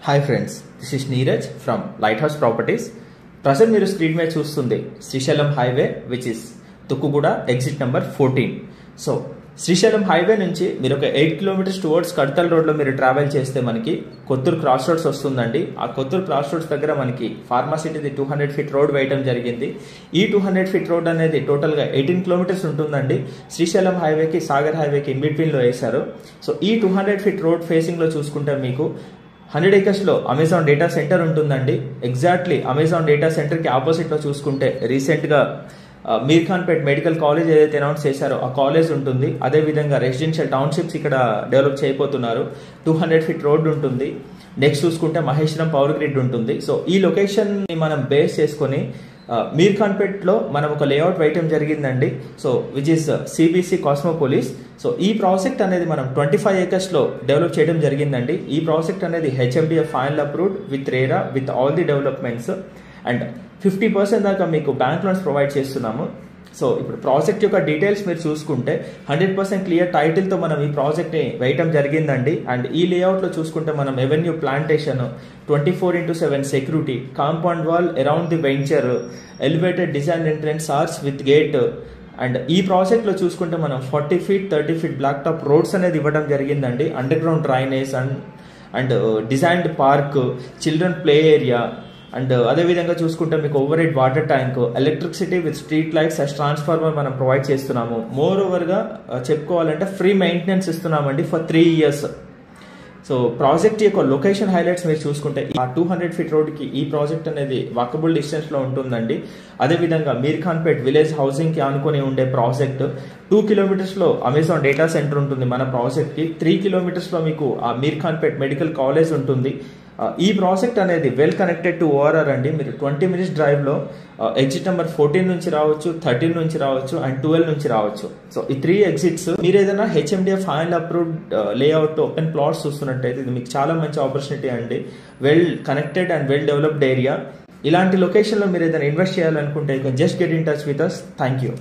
Hi friends, this is Neeraj from light house properties. Present మీరు screen మీద చూస్తుంది Srisailam highway which is Tukkuguda exit number 14. So Srisailam highway నుంచి మీరు ఒక 8 కిలోమీటర్స్ టువర్డ్స్ కడతల్ రోడ్లో మీరు ట్రావెల్ చేస్తే మనకి కొత్తూరు క్రాస్ రోడ్స్ వస్తుందండి. ఆ కొత్తూరు క్రాస్ రోడ్స్ దగ్గర మనకి ఫార్మాసిటీది 200 ఫీట్ రోడ్ వేయటం జరిగింది. ఈ 200 ఫీట్ రోడ్ అనేది టోటల్గా 18 కిలోమీటర్స్ ఉంటుందండి. శ్రీశైలం హైవేకి సాగర్ హైవేకి ఇన్ బిట్వీన్లో వేశారు. సో ఈ 200 ఫీట్ రోడ్ ఫేసింగ్లో చూసుకుంటే మీకు 100 ఏకర్స్లో అమెజాన్ డేటా సెంటర్ ఉంటుందండి. ఎగ్జాక్ట్లీ అమెజాన్ డేటా సెంటర్కి ఆపోజిట్లో చూసుకుంటే రీసెంట్గా మీర్ ఖాన్పేట్ మెడికల్ కాలేజ్ ఏదైతే అనౌన్స్ చేశారో ఆ కాలేజ్ ఉంటుంది. అదేవిధంగా రెసిడెన్షియల్ టౌన్షిప్స్ ఇక్కడ డెవలప్ చేయబోతున్నారు. 200 ఫీట్ రోడ్ ఉంటుంది. నెక్స్ట్ చూసుకుంటే మహేశ్వరం పవర్ గ్రిడ్ ఉంటుంది. సో ఈ లొకేషన్ని మనం బేస్ చేసుకొని మీర్ ఖాన్పేట్లో మనం ఒక లేఅవుట్ వేయటం జరిగిందండి. So which is CBC Cosmopolis. So ఈ ప్రాజెక్ట్ అనేది మనం 25 ఏకర్స్లో డెవలప్ చేయడం జరిగిందండి. ఈ ప్రాజెక్ట్ అనేది HMDF final approved with RERA with all the developments and 50% దాకా మీకు బ్యాంక్ లోన్స్ ప్రొవైడ్ చేస్తున్నాము. సో ఇప్పుడు ప్రాజెక్ట్ యొక్క డీటెయిల్స్ మీరు చూసుకుంటే 100% క్లియర్ టైటిల్తో మనం ఈ ప్రాజెక్ట్ని వేయటం జరిగిందండి. అండ్ ఈ లేఅవుట్లో చూసుకుంటే మనం avenue plantation, 24/7 security, compound wall around the venture, elevated design entrance arch with gate. And ఈ ప్రాజెక్ట్లో చూసుకుంటే మనం 40 feet 30 feet black top roads అనేది ఇవ్వడం జరిగిందండి. Underground drainage and designed park, children play area and అదేవిధంగా చూసుకుంటే మీకు overhead water tank, electricity with street lights and transformer మనం ప్రొవైడ్ చేస్తున్నాము. మోర్ ఓవర్గా చెప్పుకోవాలంటే ఫ్రీ మెయింటెనెన్స్ ఇస్తున్నామండి ఫర్ 3 years. సో ప్రాజెక్ట్ యొక్క లొకేషన్ హైలైట్స్ మీరు చూసుకుంటే ఆ 200 ఫీట్ రోడ్కి ఈ ప్రాజెక్ట్ అనేది వాకబుల్ డిస్టెన్స్లో ఉంటుందండి. అదేవిధంగా మీర్ ఖాన్పేట్ విలేజ్ హౌసింగ్కి ఆనుకొని ఉండే ప్రాజెక్ట్ 2 కిలోమీటర్స్లో అమెజాన్ డేటా సెంటర్ ఉంటుంది మన ప్రాజెక్ట్కి. 3 కిలోమీటర్స్లో మీకు ఆ మీర్ ఖాన్పేట్ మెడికల్ కాలేజ్ ఉంటుంది. ఈ ప్రాజెక్ట్ అనేది వెల్ కనెక్టెడ్ టు ఓఆర్ఆర్ అండి. మీరు 20 minutes డ్రైవ్లో ఎగ్జిట్ నెంబర్ 14 నుంచి రావచ్చు, 13 నుంచి రావచ్చు అండ్ 12 నుంచి రావచ్చు. సో ఈ 3 ఎగ్జిట్స్ మీరు ఏదైనా HMDF final approved layout open plots చూస్తున్నట్టయితే ఇది మీకు చాలా మంచి ఆపర్చునిటీ అండి. Well connected and well developed area. ఇలాంటి లొకేషన్లో మీరు ఏదైనా ఇన్వెస్ట్ చేయాలనుకుంటే just get in touch with us. Thank you.